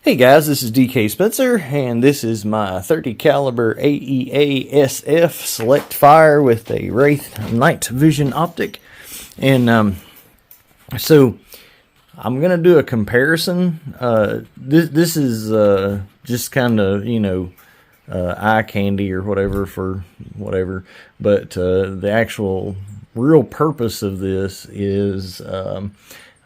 Hey guys, this is DK Spencer, and this is my 30 caliber AEA SF select fire with a Wraith night vision optic. And so I'm gonna do a comparison. This is just kind of, eye candy or whatever for whatever, but the actual real purpose of this is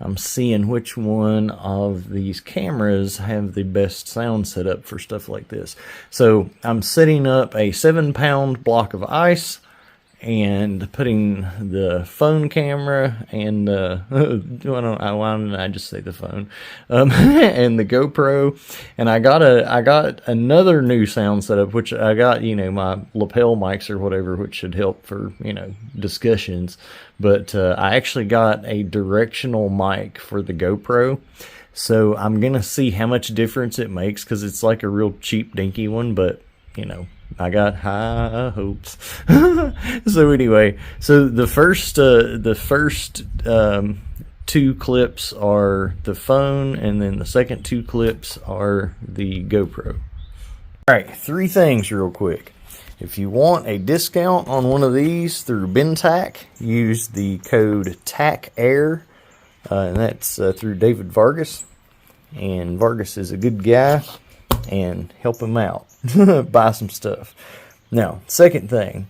I'm seeing which one of these cameras have the best sound setup for stuff like this. So I'm setting up a 7-pound block of ice and putting the phone camera and why didn't I just say the phone and the GoPro, and I got another new sound setup, which I got my lapel mics or whatever, which should help for discussions, but I actually got a directional mic for the GoPro. So I'm gonna see how much difference it makes, because it's like a real cheap dinky one, but I got high hopes. So anyway, so the first two clips are the phone, and then the second two clips are the GoPro. Alright, 3 things real quick. If you want a discount on one of these through BenTac, use the code TACAIR, and that's through David Vargas. And Vargas is a good guy, and help him out. Buy some stuff. Now, second thing,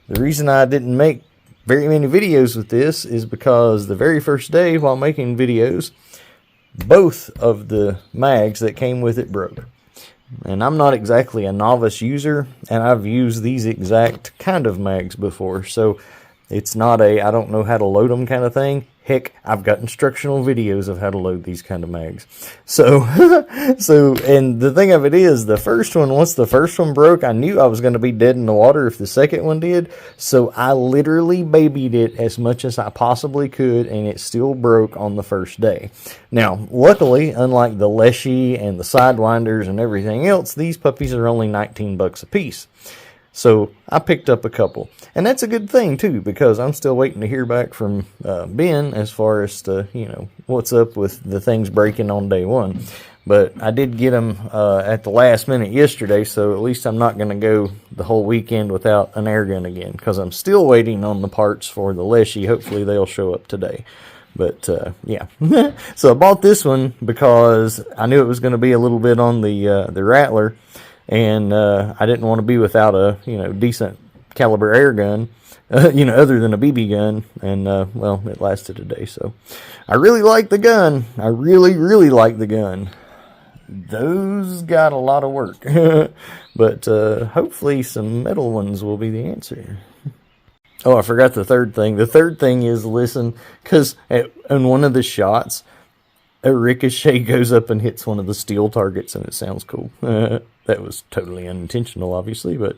the reason I didn't make very many videos with this is because the very first day while making videos, both of the mags that came with it broke. And I'm not exactly a novice user, and I've used these exact kind of mags before, so it's not a I don't know how to load them kind of thing. Heck, I've got instructional videos of how to load these kind of mags. So, and the thing of it is, once the first one broke, I knew I was going to be dead in the water if the second one did. So I literally babied it as much as I possibly could, and it still broke on the first day. Now, luckily, unlike the Leshy and the Sidewinders and everything else, these puppies are only 19 bucks a piece. So I picked up a couple, and that's a good thing too, because I'm still waiting to hear back from Ben as far as to what's up with the things breaking on day one. But I did get them at the last minute yesterday, so at least I'm not going to go the whole weekend without an air gun again, because I'm still waiting on the parts for the Leshy. Hopefully they'll show up today. But yeah, so I bought this one because I knew it was going to be a little bit on the Rattler. And I didn't want to be without a decent caliber air gun, other than a BB gun. And well, it lasted a day, so I really like the gun. I really like the gun. Those got a lot of work, but hopefully some metal ones will be the answer. Oh, I forgot the third thing. The third thing is listen, because in one of the shots, a ricochet goes up and hits one of the steel targets, and it sounds cool. That was totally unintentional, obviously, but